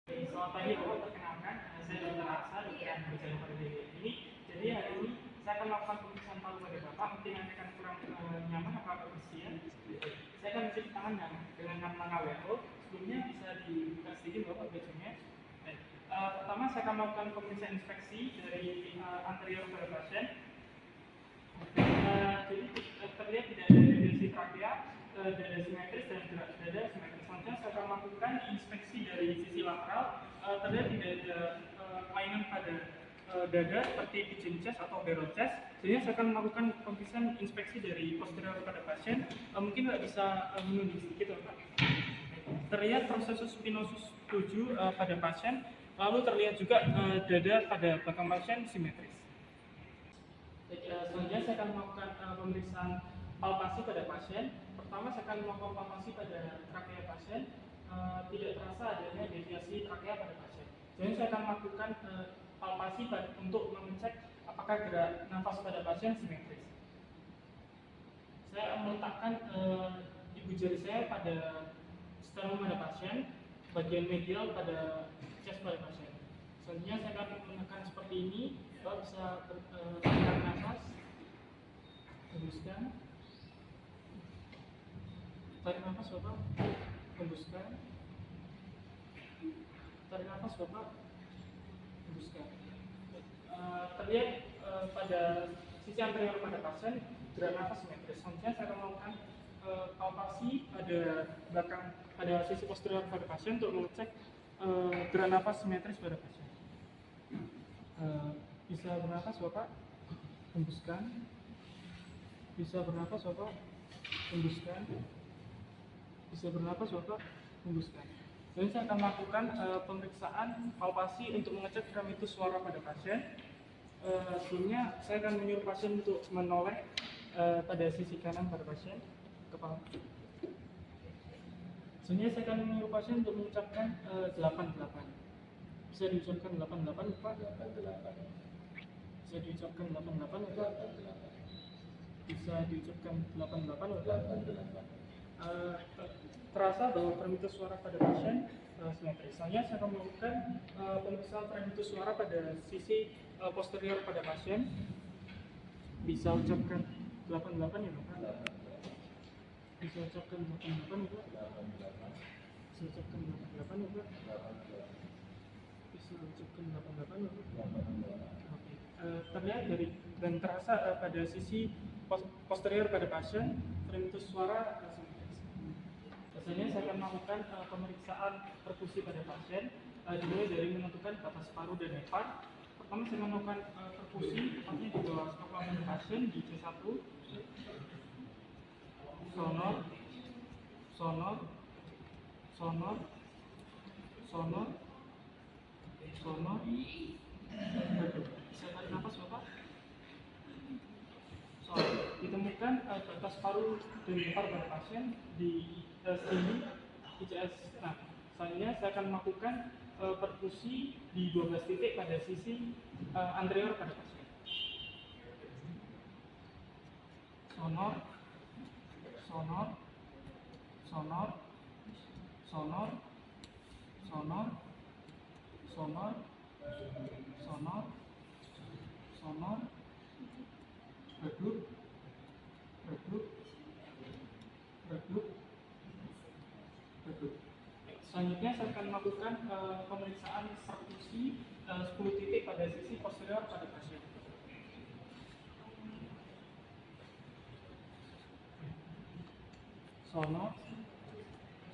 Selamat pagi Bapak, perkenalkan saya Dr. Aksa, dokter yang bekerja pada ini. Jadi hari ini saya akan melakukan pemeriksaan paru pada Bapak, mungkin nanti akan kurang nyaman apa bersedia. Saya akan mencuci tangan dengan nama WHO. Sebelumnya bisa dibuka sedikit Bapak bajunya. Pertama saya akan melakukan pemeriksaan inspeksi dari anterior pada pasien. Jadi terlihat tidak ada deviasi trakea, dada simetris dan gerak dada simetris. Selanjutnya saya akan melakukan inspeksi dari sisi lateral. Terlihat tidak ada kelainan pada dada seperti pigeon chest atau barrel chest. Jadi saya akan melakukan pemeriksaan inspeksi dari posterior pada pasien. Mungkin nggak bisa menunduk sedikit Pak. Terlihat proses spinosus 7 pada pasien. Lalu terlihat juga dada pada belakang pasien simetris. Selanjutnya saya akan melakukan pemeriksaan palpasi pada pasien. Pertama saya akan melakukan palpasi pada trakea pasien. Tidak terasa adanya deviasi trakea pada pasien. Jadi saya akan melakukan palpasi untuk mengecek apakah gerak nafas pada pasien simetris. Saya meletakkan ibu jari saya pada sternum pada pasien, bagian medial pada chest pada pasien. Selanjutnya saya akan menekan seperti ini. Bapak bisa tarik nafas, hembuskan, tarik nafas Bapak, hembuskan, tarik nafas Bapak, hembuskan. Terlihat pada sisi anterior pada pasien gerak nafas simetris. Selanjutnya saya akan melakukan palpasi pada belakang pada sisi posterior pada pasien untuk mengecek gerak nafas simetris pada pasien. Bisa bernafas Bapak, hembuskan. Bisa bernafas Bapak, hembuskan. Bisa bernafas Bapak, hembuskan. Jadi saya akan melakukan pemeriksaan palpasi untuk mengecek remitus suara pada pasien. Sebelumnya saya akan menyuruh pasien untuk menoleh pada sisi kanan pada pasien, kepala. Selanjutnya saya akan menyuruh pasien untuk mengucapkan 88. Bisa diucapkan 88 Bapak? 88. Bisa diucapkan 88 Bapak? 88. Bisa diucapkan 88 Bapak? 88. Terasa bahwa remitus suara pada pasien simetris. Selanjutnya saya akan melakukan pemeriksaan remitus suara pada sisi posterior pada pasien. Bisa ucapkan 88 ya Bapak? 88. Bisa ucapkan 88 ya Pak? 88. Bisa ucapkan 88 ya Pak? 88. Bisa ucapkan 88 ya Pak? 88. Oke. Terlihat dari dan terasa pada sisi posterior pada pasien remitus suara simetris. Biasanya saya akan melakukan pemeriksaan perkusi pada pasien dimulai dari menentukan batas paru dan nefar. Pertama saya melakukan perkusi tepatnya di bawah skapula pasien di C1. Sonor, sonor, sonor, sonor, sonor. Bisa tarik nafas Bapak. Ditemukan batas paru dan nefar pada pasien di sini ICS. Nah, selanjutnya saya akan melakukan perkusi di 12 titik pada sisi anterior pada pasien. Sonor, sonor, sonor, sonor, sonor, sonor, sonor, sonor, redup, redup, redup, redup. Selanjutnya saya akan melakukan pemeriksaan perkusi 10 titik pada sisi posterior pada pasien. Sonor,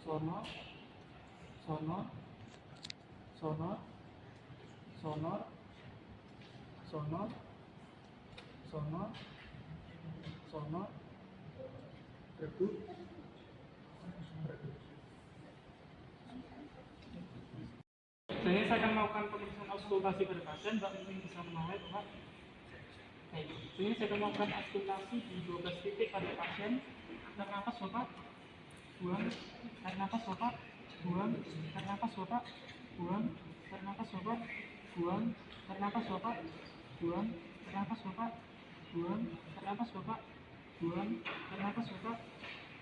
sonor, sonor, sonor, sonor, sonor, sonor, sonor, redup, redup. Selanjutnya saya akan melakukan pemeriksaan auskultasi pada pasien. Mbak mungkin bisa menoleh Pak. Selanjutnya saya akan melakukan auskultasi di 12 titik pada pasien. Tarik nafas Bapak, buang. Tarik nafas Bapak, buang. Tarik nafas Bapak, buang. Tarik nafas Bapak, buang. Tarik nafas Bapak, buang. Tarik nafas Bapak, buang. Tarik nafas Bapak, buang. Tarik nafas Bapak,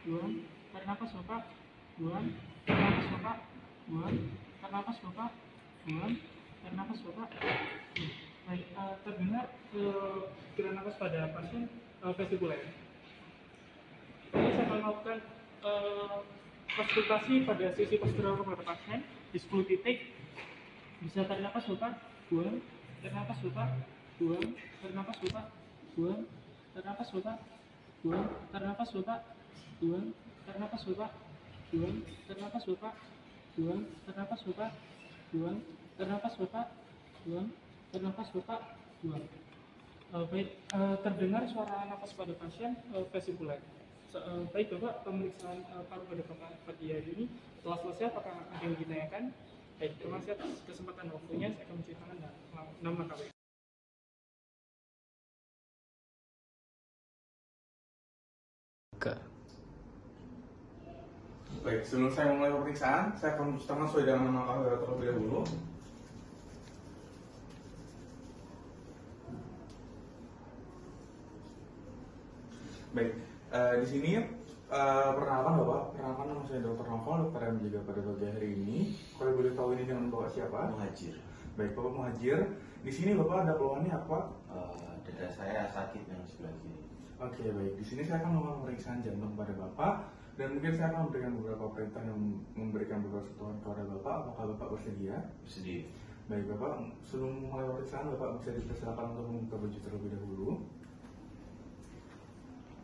buang. Tarik nafas Bapak, buang. Tarik nafas Bapak, buang. tarik nafas Bapak, buang, tarik nafas Bapak. Baik, terdengar gerakan nafas pada pasien vestibuler. Ini saya akan melakukan konsultasi pada sisi postural kepada pasien di 10 titik. Bisa tarik nafas Bapak, buang, tarik nafas Bapak, buang, tarik nafas Bapak, buang, tarik nafas Bapak, buang, tarik nafas Bapak, buang, tarik nafas Bapak, buang, tarik nafas Bapak, buang, tarik nafas Bapak, buang, tarik nafas Bapak, buang, tarik nafas Bapak, buang. Baik, terdengar suara nafas pada pasien vestibuler. Baik Bapak, pemeriksaan paru pada Bapak pagi hari ini telah selesai. Apakah ada yang ditanyakan? Baik, terima kasih atas kesempatan waktunya. Saya akan menceritakan nama KW. Baik, sebelum saya memulai pemeriksaan, saya akan menceritakan sesuai dengan nama KW terlebih dahulu. Baik, di sini perkenalkan Bapak, perkenalkan nama saya Dr. Novel, dokter yang menjaga pada pagi hari ini. Kalau boleh tahu ini dengan Bapak siapa? Muhajir. Baik, Bapak Muhajir. Di sini Bapak ada keluhannya apa? Dada saya sakit yang sebelah kiri. Oke, baik. Di sini saya akan melakukan pemeriksaan jantung pada Bapak dan mungkin saya akan memberikan beberapa perintah yang memberikan beberapa sentuhan kepada Bapak. Apakah Bapak bersedia? Bersedia. Baik, Bapak. Sebelum mulai pemeriksaan, Bapak bisa dipersilakan untuk membuka baju terlebih dahulu.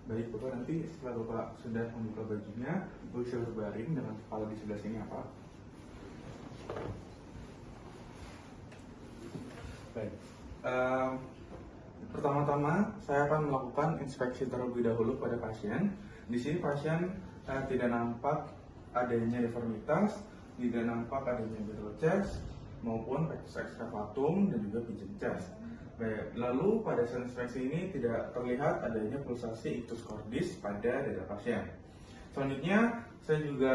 Baik, Bapak, nanti setelah Bapak sudah membuka bajunya, Bapak bisa berbaring dengan kepala di sebelah sini apa? Baik. Pertama-tama, saya akan melakukan inspeksi terlebih dahulu pada pasien. Di sini pasien tidak nampak adanya deformitas, tidak nampak adanya middle chest, maupun rectus excavatum dan juga pigeon chest. Baik, lalu pada saat inspeksi ini tidak terlihat adanya pulsasi ictus cordis pada dada pasien. Selanjutnya, saya juga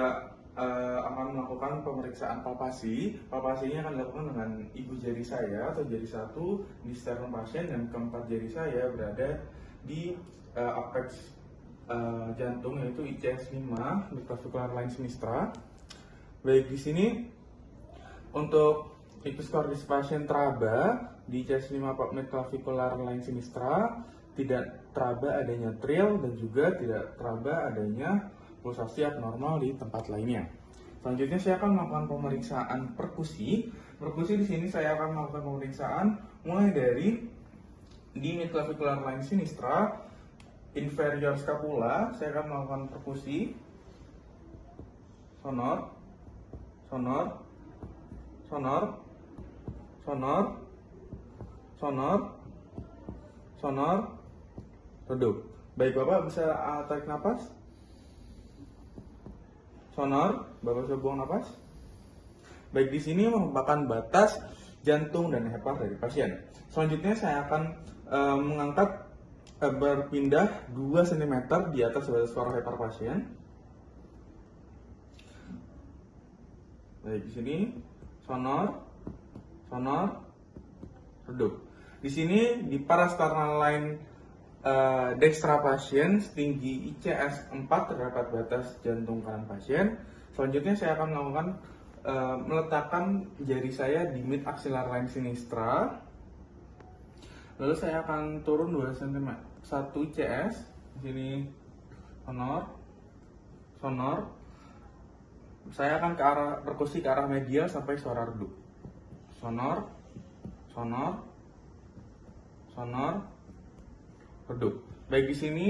akan melakukan pemeriksaan palpasi. Palpasi ini akan dilakukan dengan ibu jari saya atau jari satu di sternum pasien dan keempat jari saya berada di apex jantung, yaitu ICS 5 midclavicular line sinistra. Baik, di sini untuk ictus cordis pasien teraba di ICS 5 midclavicular line sinistra, tidak teraba adanya trill dan juga tidak teraba adanya pulsasi abnormal di tempat lainnya. Selanjutnya saya akan melakukan pemeriksaan perkusi. Perkusi di sini saya akan melakukan pemeriksaan mulai dari di midclavicular line sinistra, inferior scapula. Saya akan melakukan perkusi sonor, sonor, sonor, sonor, sonor, sonor, redup. Baik, Bapak bisa tarik nafas. Sonor, Bapak bisa buang nafas. Baik, di sini merupakan batas jantung dan hepar dari pasien. Selanjutnya saya akan mengangkat berpindah 2 cm di atas batas suara hepar pasien. Baik, di sini sonor, sonor, redup. Di sini di parasternal line dextra pasien setinggi ICS 4 terdapat batas jantung kanan pasien. Selanjutnya saya akan melakukan meletakkan jari saya di mid axillary line sinistra. Lalu saya akan turun 2 cm, 1 ICS di sini sonor, sonor. Saya akan ke arah perkusi ke arah medial sampai suara redup. Sonor, sonor, sonor, redup. Baik, di sini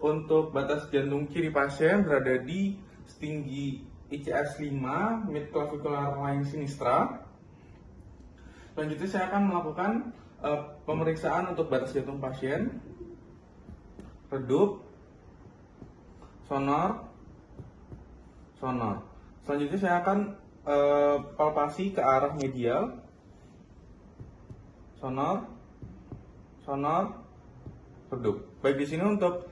untuk batas jantung kiri pasien berada di setinggi ICS 5 midclavicular line sinistra. Selanjutnya saya akan melakukan pemeriksaan untuk batas jantung pasien, redup, sonor, sonor. Selanjutnya saya akan palpasi ke arah medial, sonor, sonor, redup. Baik, di sini untuk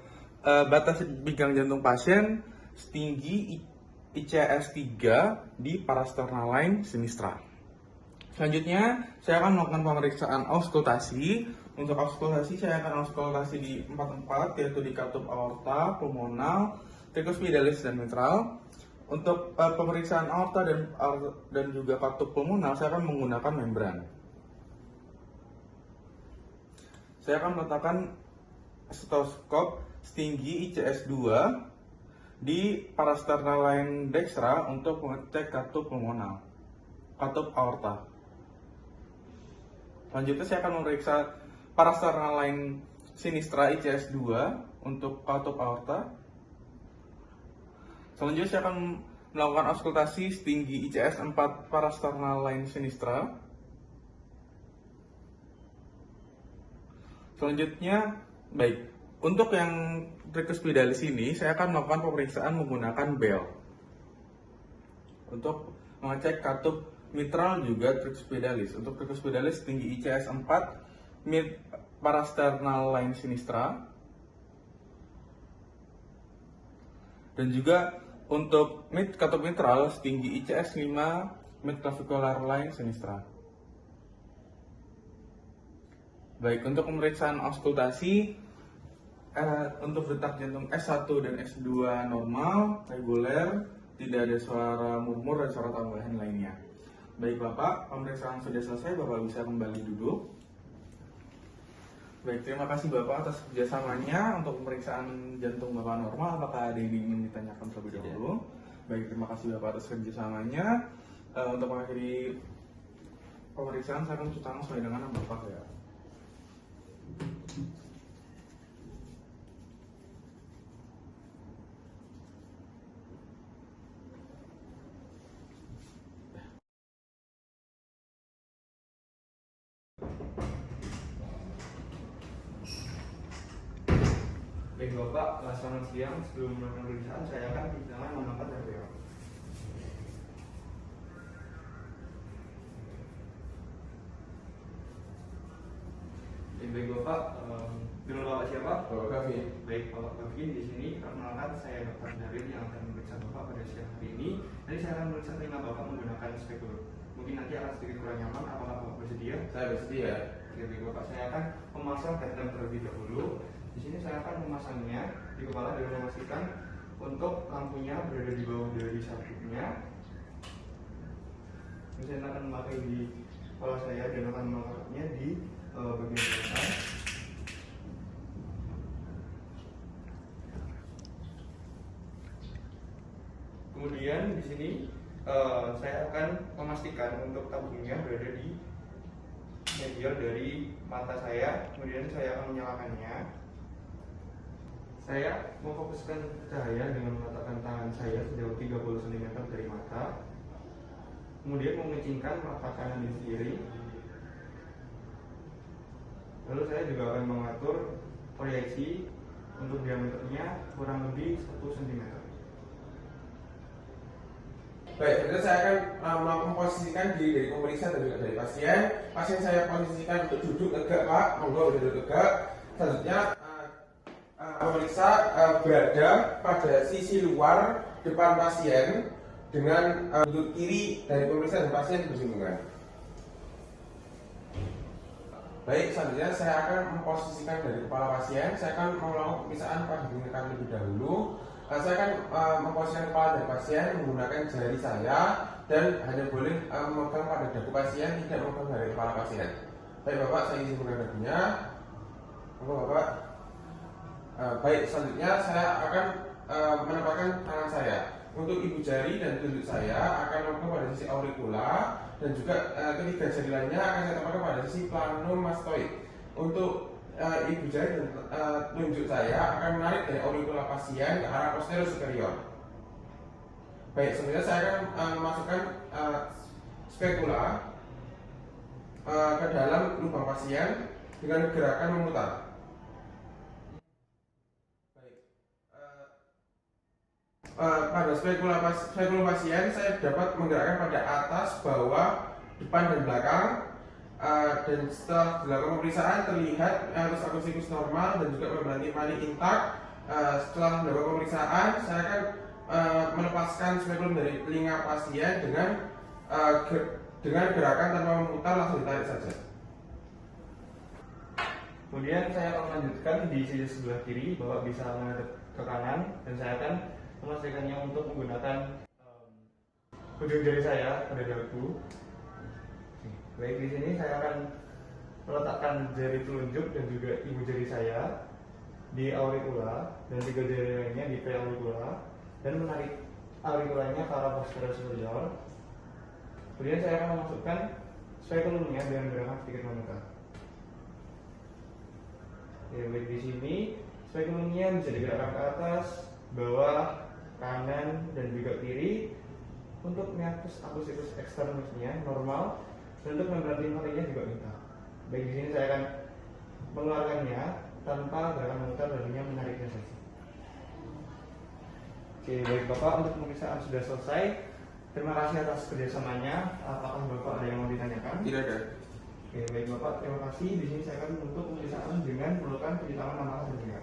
batas pinggang jantung pasien setinggi ICS 3 di parasternal line sinistra. Selanjutnya saya akan melakukan pemeriksaan auskultasi. Untuk auskultasi saya akan auskultasi di 4 tempat, yaitu di katup aorta, pulmonal, tricuspid, dan mitral. Untuk pemeriksaan aorta dan juga katup pulmonal, saya akan menggunakan membran. Saya akan meletakkan stetoskop setinggi ICS 2 di parasternal line dextra untuk mengecek katup pulmonal, katup aorta. Selanjutnya saya akan memeriksa parasternal line sinistra ICS 2 untuk katup aorta. Selanjutnya saya akan melakukan auskultasi setinggi ICS 4 parasternal line sinistra. Selanjutnya, untuk yang tricuspidalis ini, saya akan melakukan pemeriksaan menggunakan bel untuk mengecek katup mitral juga tricuspidalis. Untuk tricuspidalis tinggi ICS 4 mid parasternal line sinistra. Dan juga untuk katup mitral setinggi ICS 5 mid clavicular line sinistra. Untuk pemeriksaan auskultasi, untuk detak jantung S1 dan S2 normal, reguler, tidak ada suara murmur dan suara tambahan lainnya. Bapak, pemeriksaan sudah selesai, Bapak bisa kembali duduk. Terima kasih Bapak atas kerjasamanya untuk pemeriksaan jantung Bapak normal. Apakah ada yang ingin ditanyakan terlebih dahulu? Terima kasih Bapak atas kerjasamanya. Untuk mengakhiri pemeriksaan, saya akan cuci tangan sesuai dengan nama Bapak ya. Bapak, selamat siang. Sebelum melakukan pemeriksaan, saya akan pertama mengangkat RPO. Bapak, dengan Bapak siapa? Bapak Gavin. Bapak Gavin di sini. Perkenalkan, saya Dr. Daryl yang akan memeriksa Bapak pada siang hari ini. Nanti saya akan memeriksa telinga Bapak menggunakan spekulum. Mungkin nanti akan sedikit kurang nyaman. Apakah Bapak bersedia? Saya bersedia. Bapak, saya akan memasang headlamp terlebih dahulu. Di sini saya akan memasangnya di kepala dengan memastikan untuk lampunya berada di bawah dari sabuknya. Saya akan memakai di kepala saya dan akan meletakkannya di bagian belakang. Kemudian di sini saya akan memastikan untuk tabungnya berada di medial dari mata saya. Kemudian saya akan menyalakannya. Saya memfokuskan cahaya dengan meletakkan tangan saya sejauh 30 cm dari mata. Kemudian mengencingkan mata kanan di kiri. Lalu saya juga akan mengatur proyeksi untuk diameternya kurang lebih 1 cm. Jadi saya akan memposisikan diri dari pemeriksa dan juga dari pasien. Pasien saya posisikan untuk duduk tegak, Pak. Monggo duduk tegak. Selanjutnya pemeriksa berada pada sisi luar depan pasien dengan lutut kiri dari pemeriksa dan pasien bersinggungan. Selanjutnya saya akan memposisikan dari kepala pasien. Saya akan melakukan pemeriksaan pada gunakan lebih dahulu. Saya akan memposisikan kepala dari pasien menggunakan jari saya dan hanya boleh memegang pada dagu pasien, tidak memegang dari kepala pasien. Bapak, saya izin buka dagunya. Bapak. Selanjutnya saya akan menempatkan tangan saya. Untuk ibu jari dan telunjuk saya akan memegang pada sisi auricula dan juga ketiga jari lainnya akan saya tempatkan pada sisi planum mastoid. Untuk ibu jari dan telunjuk saya akan menarik dari auricula pasien ke arah posterior superior. Selanjutnya saya akan memasukkan spekula ke dalam lubang pasien dengan gerakan memutar. Pada spekulum pasien saya dapat menggerakkan pada atas, bawah, depan dan belakang. Dan setelah dilakukan pemeriksaan terlihat arus akustikus normal dan juga membran timpani intak. Setelah dilakukan pemeriksaan saya akan melepaskan spekulum dari telinga pasien dengan gerakan tanpa memutar, langsung ditarik saja. Kemudian saya akan melanjutkan di sisi sebelah kiri, Bapak bisa menghadap ke kanan dan saya akan memastikannya untuk menggunakan ujung jari saya pada dagu. Baik, di sini saya akan meletakkan jari telunjuk dan juga ibu jari saya di auricula dan 3 jari lainnya di preauricula dan menarik auriculanya ke arah posterior superior. Kemudian saya akan memasukkan spekulumnya dengan gerakan sedikit memutar. Ya, baik, di sini spekulumnya bisa digerakkan ke atas, bawah, kanan, dan juga kiri. Untuk meatus akustikus eksternusnya normal, dan untuk membran limfatinya juga minta. Baik, di sini saya akan mengeluarkannya tanpa gerakan memutar dan hanya menariknya saja. Oke, baik Bapak, untuk pemeriksaan sudah selesai. Terima kasih atas kerjasamanya. Apakah Bapak ada yang mau ditanyakan? Tidak ada. Oke, baik Bapak, terima kasih. Di sini saya akan menutup pemeriksaan dengan melakukan penyitaan nama dan juga.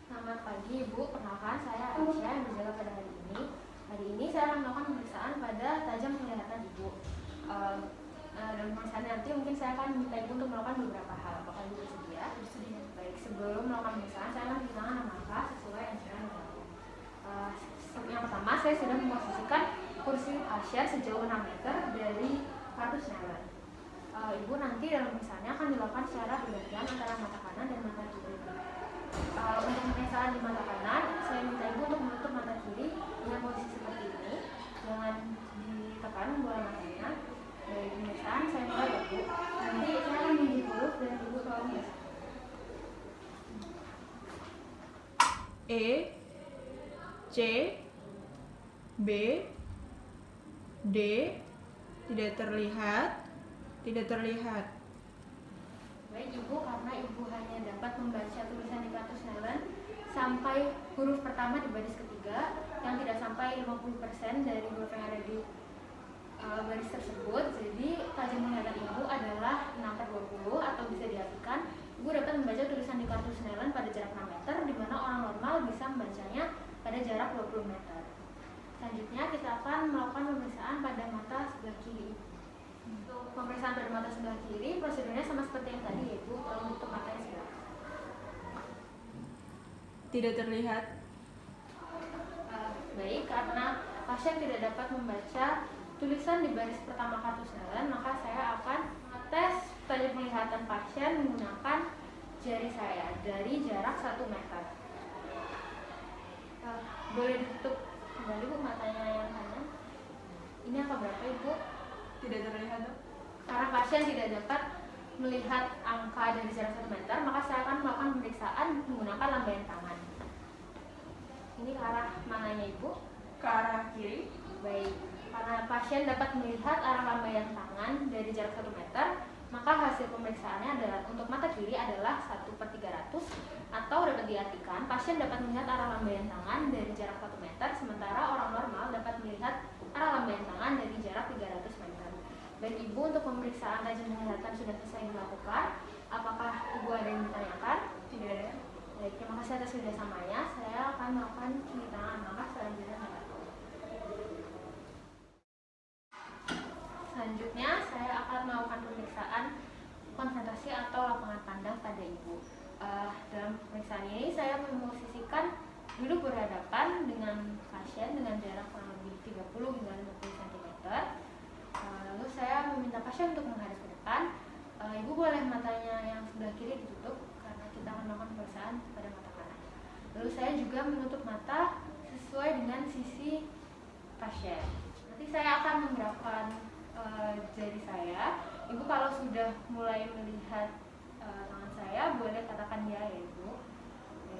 Selamat pagi Ibu, perkenalkan saya Aisyah yang berjaga pada hari ini. Hari ini saya akan melakukan pemeriksaan pada tajam penglihatan Ibu. Dalam pemeriksaan nanti mungkin saya akan minta Ibu untuk melakukan beberapa hal. Apakah Ibu bersedia? Bersedia. Baik, sebelum melakukan pemeriksaan saya akan cuci tangan dan mata sesuai anjuran WHO. Yang pertama, saya sudah memposisikan kursi pasien sejauh 6 meter dari kartu Snellen. Ibu nanti dalam pemeriksaannya akan dilakukan secara bergantian antara mata kanan dan mata kiri. Untuk pemeriksaan di mata kanan, saya minta Ibu untuk menutup mata kiri dengan posisi seperti ini. Jangan ditekan bola matanya. Dari pemeriksaan saya mulai ya Bu. Nanti saya akan menunjuk huruf dan Ibu tolong ya. E, C, B, D, tidak terlihat. Baik Ibu, karena Ibu hanya dapat membaca tulisan di kartu Snellen sampai huruf pertama di baris ketiga yang tidak sampai 50% dari huruf yang ada di baris tersebut. Jadi tajam penglihatan Ibu adalah 6/20 atau bisa diartikan Ibu dapat membaca tulisan di kartu Snellen pada jarak 6 meter, di mana orang normal bisa membacanya pada jarak 20 meter. Selanjutnya kita akan melakukan pemeriksaan pada mata sebelah kiri. Untuk pemeriksaan pada mata sebelah kiri, prosedurnya sama seperti yang tadi ya Ibu, tolong tutup mata yang sebelah. Tidak terlihat. Baik, karena pasien tidak dapat membaca tulisan di baris pertama kartu Snellen, maka saya akan tes tajam penglihatan pasien menggunakan jari saya dari jarak 1 meter. Boleh ditutup kembali Bu matanya yang kanan. Ini angka berapa Ibu? Tidak terlihat, Dok. Karena pasien tidak dapat melihat angka dari jarak 1 meter, maka saya akan melakukan pemeriksaan menggunakan lambaian tangan. Ini ke arah mananya Ibu? Ke arah kiri. Baik, karena pasien dapat melihat arah lambaian tangan dari jarak 1 meter, maka hasil pemeriksaannya adalah untuk mata kiri adalah 1/300, atau dapat diartikan pasien dapat melihat arah lambaian tangan dari jarak 1 meter, sementara orang normal dapat melihat arah lambaian tangan dari jarak 300 meter. Baik Ibu, untuk pemeriksaan tajam penglihatan sudah selesai dilakukan. Apakah Ibu ada yang ditanyakan? Tidak ada. Baik, terima kasih atas kerjasamanya. Saya akan melakukan cuci tangan maka selanjutnya. Selanjutnya, saya akan melakukan pemeriksaan konsentrasi atau lapangan pandang pada Ibu. Dalam pemeriksaan ini, saya memposisikan duduk berhadapan dengan pasien dengan jarak kurang lebih 30 hingga 50 cm. Lalu saya meminta pasien untuk menghadap ke depan. Ibu boleh matanya yang sebelah kiri ditutup karena kita akan melakukan pemeriksaan pada mata kanan. Lalu saya juga menutup mata sesuai dengan sisi pasien. Nanti saya akan menggerakkan jari saya. Ibu kalau sudah mulai melihat tangan saya, boleh katakan ya ya Ibu. Oke,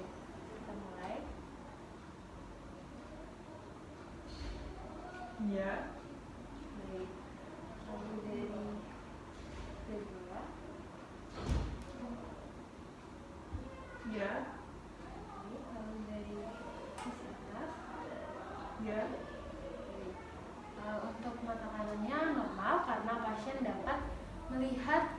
kita mulai. Ya. Baik. Lalu dari kedua. Ya. Lalu dari sisi atas. Ya. Untuk mata kanannya normal karena pasien dapat melihat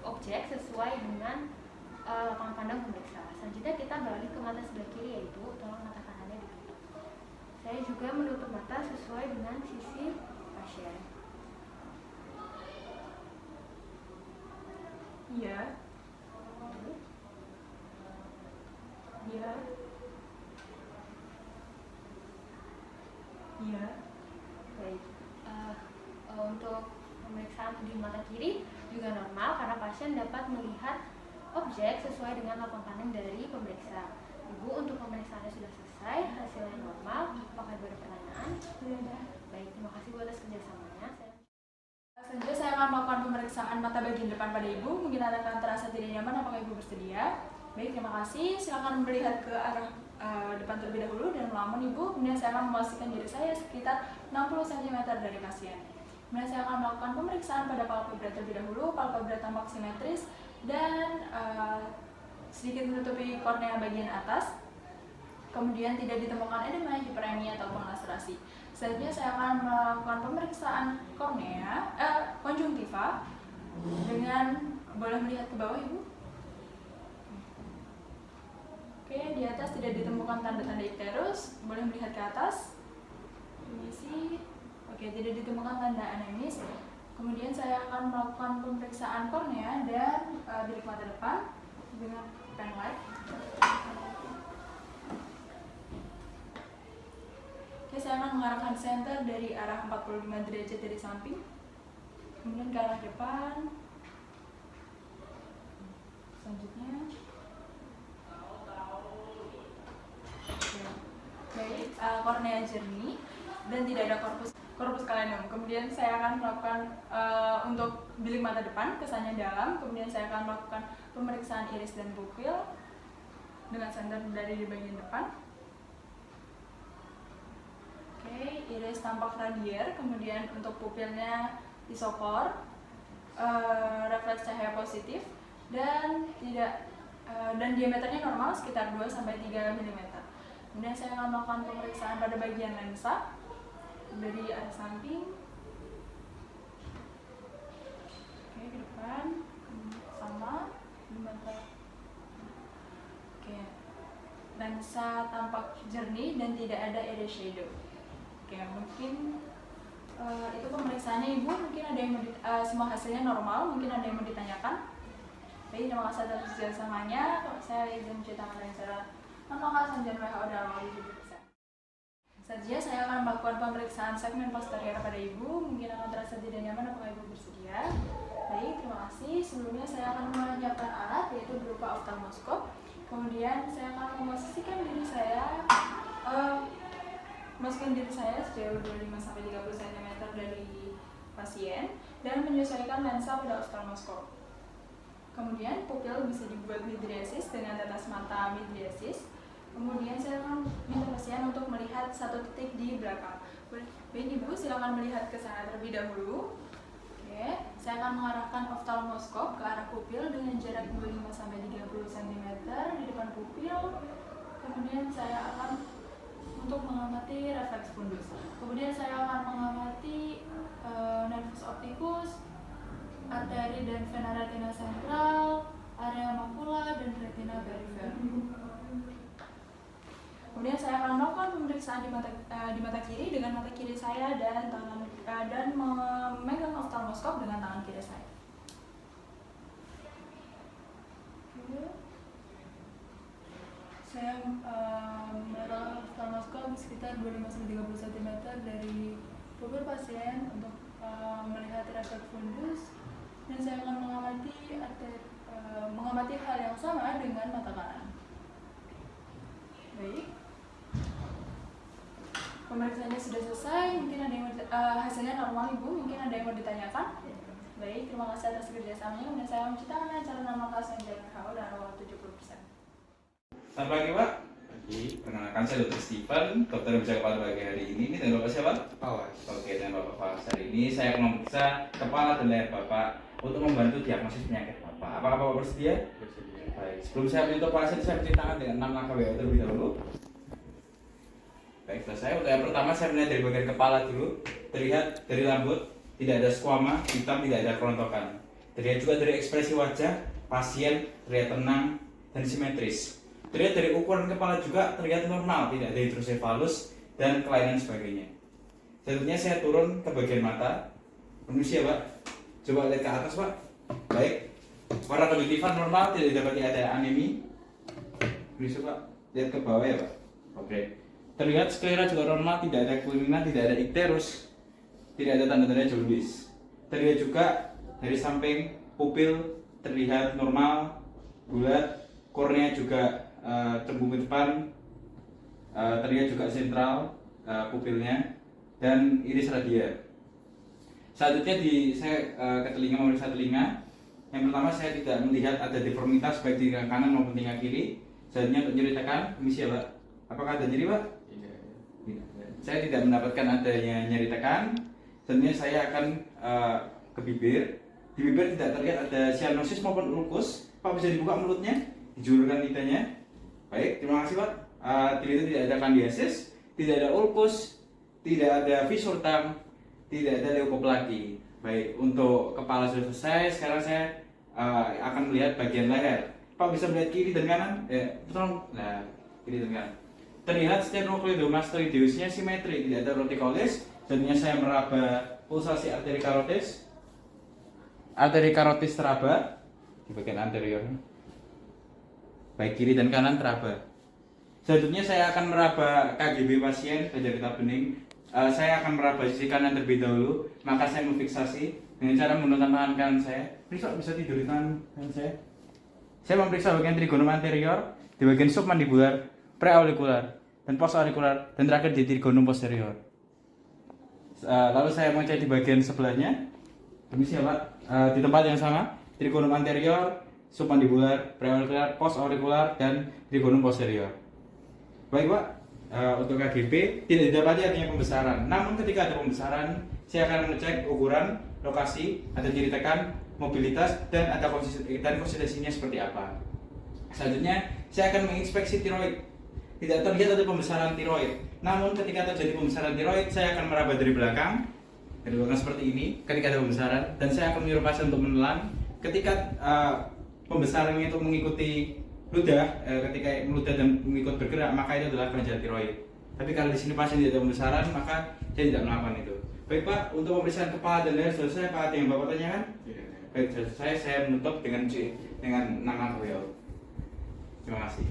objek sesuai dengan lapangan pandang pemeriksa. Selanjutnya kita beralih ke mata sebelah kiri yaitu tolong mata kanannya ditutup. Saya juga menutup mata sesuai dengan sisi pasien. Untuk pemeriksaan di mata kiri juga normal karena pasien dapat melihat objek sesuai dengan lapang kanan dari pemeriksa. Ibu, untuk pemeriksaannya sudah selesai, hasilnya normal. Apakah Ibu ada pertanyaan? Sudah. Baik, terima kasih Bu atas kerjasamanya. Selanjutnya saya akan melakukan pemeriksaan mata bagian depan pada Ibu. Mungkin Anda akan terasa tidak nyaman, apakah Ibu bersedia? Baik, terima kasih. Silakan melihat ke arah depan terlebih dahulu dan melamun Ibu. Kemudian saya akan memastikan diri saya sekitar 60 cm dari pasien. Kemudian saya akan melakukan pemeriksaan pada palpebra terlebih dahulu. Palpebra tampak simetris dan sedikit menutupi kornea bagian atas. Kemudian tidak ditemukan edema, hiperemia ataupun laserasi. Selanjutnya saya akan melakukan pemeriksaan kornea, konjungtiva dengan boleh melihat ke bawah Ibu. Oke, di atas tidak ditemukan tanda-tanda ikterus, boleh melihat ke atas. Permisi. Oke, tidak ditemukan tanda anemis. Kemudian saya akan melakukan pemeriksaan kornea dan bilik mata depan dengan pen light. Oke, saya akan mengarahkan senter dari arah 45 derajat dari samping, kemudian ke arah depan. Selanjutnya, baik, kornea jernih dan tidak ada korpus kaleum. Kemudian saya akan melakukan untuk bilik mata depan, kesannya dalam. Kemudian saya akan melakukan pemeriksaan iris dan pupil dengan senter dari di bagian depan. Oke, iris tampak radier, kemudian untuk pupilnya isokor, refleks cahaya positif dan dan diameternya normal sekitar 2-3 mm. Kemudian saya akan melakukan pemeriksaan pada bagian lensa dari arah samping. Oke, ke depan sama di mata. Oke, lensa tampak jernih dan tidak ada area shadow. Oke, mungkin itu pemeriksaannya Ibu. Mungkin ada yang semua hasilnya normal, mungkin ada yang mau ditanyakan. Baik, terima kasih atas kerjasamanya. Saya izin mencuci tangan dan cara memakai anjuran WHO dalam waktu 70%. Selanjutnya saya akan melakukan pemeriksaan segmen posterior pada Ibu. Mungkin akan terasa tidak nyaman, apakah Ibu bersedia? Baik, terima kasih. Sebelumnya saya akan menyiapkan alat, yaitu berupa oftalmoskop. Kemudian saya akan memposisikan diri saya sejauh 25-30 cm dari pasien dan menyesuaikan lensa pada oftalmoskop. Kemudian pupil bisa dibuat midriasis dengan tetes mata midriasis. Kemudian saya akan minta pasien untuk melihat satu titik di belakang. Baik Ibu, silakan melihat ke sana terlebih dahulu. Oke, saya akan mengarahkan oftalmoskop ke arah pupil dengan jarak 25-30 cm di depan pupil. Kemudian saya akan untuk mengamati refleks fundus. Kemudian saya akan mengamati nervus opticus, arteri dan vena retina sentral, area makula dan retina perifer. Kemudian saya akan melakukan pemeriksaan di mata kiri dengan mata kiri saya dan memegang oftalmoskop dengan tangan kiri saya. Saya menaruh oftalmoskop sekitar 25-30 cm dari pupil pasien untuk melihat refleks fundus, dan saya akan mengamati hal yang sama dengan mata kanan. Baik, pemeriksaannya sudah selesai. Mungkin ada yang hasilnya normal Ibu. Mungkin ada yang mau ditanyakan? Baik, terima kasih atas kerjasamanya. Kemudian saya mencuci tangan cara nama kasus yang WHO dan awal 70%. Selamat pagi Pak. Pagi. Perkenalkan saya Dr. Steven, dokter yang bisa kepala pagi hari ini. Ini dengan Bapak siapa? Awas. Oke, dengan Bapak Fawas. Hari ini saya akan memeriksa kepala dan leher Bapak untuk membantu diagnosis penyakit Bapak. Apakah Bapak bersedia? Bersedia. Baik. Sebelum saya menyentuh pasien, saya mencuci tangan dengan 6 langkah WHO terlebih dahulu. Baik, selesai. Untuk yang pertama saya melihat dari bagian kepala dulu. Terlihat dari rambut tidak ada squama, hitam, tidak ada kerontokan. Terlihat juga dari ekspresi wajah pasien terlihat tenang dan simetris. Terlihat dari ukuran kepala juga terlihat normal, tidak ada hidrosefalus dan kelainan sebagainya. Selanjutnya saya turun ke bagian mata. Permisi ya Pak. Coba lihat ke atas Pak. Baik. Warna konjungtiva normal, tidak didapati ada anemi. Permisi Pak. Lihat ke bawah ya Pak. Oke. Terlihat sklera juga normal, tidak ada kelainan, tidak ada ikterus. tidak ada tanda-tanda jaundice. Terlihat juga dari samping pupil terlihat normal, bulat, kornea juga cembung ke depan, terlihat juga sentral pupilnya, dan iris radia. Selanjutnya saya ke telinga, memeriksa telinga. Yang pertama, saya tidak melihat ada deformitas baik di telinga kanan maupun telinga kiri. Selanjutnya untuk nyeri tekan, permisi ya Pak. Apakah ada nyeri Pak? Tidak. Saya tidak mendapatkan adanya nyeri tekan. Selanjutnya saya akan ke bibir. Di bibir tidak terlihat ada cyanosis maupun ulkus. Pak bisa dibuka mulutnya, dijulurkan lidahnya. Baik, terima kasih Pak. Di situ tidak ada kandiasis, tidak ada ulkus, tidak ada visur tang, tidak ada leukoplaki. Baik, untuk kepala sudah selesai. Sekarang saya akan melihat bagian leher. Pak bisa melihat kiri dan kanan? Tolong. Nah, kiri dan kanan. Terlihat sternocleidomastoideusnya simetri, tidak ada rotikolis. Selanjutnya saya meraba pulsasi arteri karotis. Arteri karotis teraba di bagian anterior. Baik kiri dan kanan teraba. Selanjutnya saya akan meraba KGB pasien, penderita bening. Saya akan meraba sisi kanan terlebih dahulu, maka saya memfiksasi dengan cara menggunakan tangan kanan saya. Periksa, bisa tidur di tangan kanan saya. Saya memeriksa bagian trigonum anterior, di bagian submandibular, preaurikular, dan postaurikular, dan terakhir di trigonum posterior. Lalu saya mau cek di bagian sebelahnya. Permisi ya Pak, di tempat yang sama, trigonum anterior, submandibular, preaurikular, postaurikular, dan trigonum posterior. Baik Pak, untuk KGB tidak didapati adanya pembesaran. Namun ketika ada pembesaran, saya akan mengecek ukuran, lokasi, ada nyeri tekan, mobilitas, dan ada konsistensinya seperti apa. Selanjutnya, saya akan menginspeksi tiroid. Tidak terlihat ada pembesaran tiroid. Namun ketika terjadi pembesaran tiroid, saya akan meraba dari belakang seperti ini. Ketika ada pembesaran, dan saya akan menyuruh pasien untuk menelan. Ketika pembesaran itu mengikuti ludah, ketika meludah dan mengikut bergerak, maka itu adalah kelenjar tiroid. Tapi kalau di sini pasien tidak ada pembesaran, maka saya tidak melakukan itu. Baik Pak, untuk pemeriksaan kepala dan leher selesai. Pak, ada yang Bapak tanyakan? Baik, selesai. Saya menutup dengan nama beliau. Terima kasih.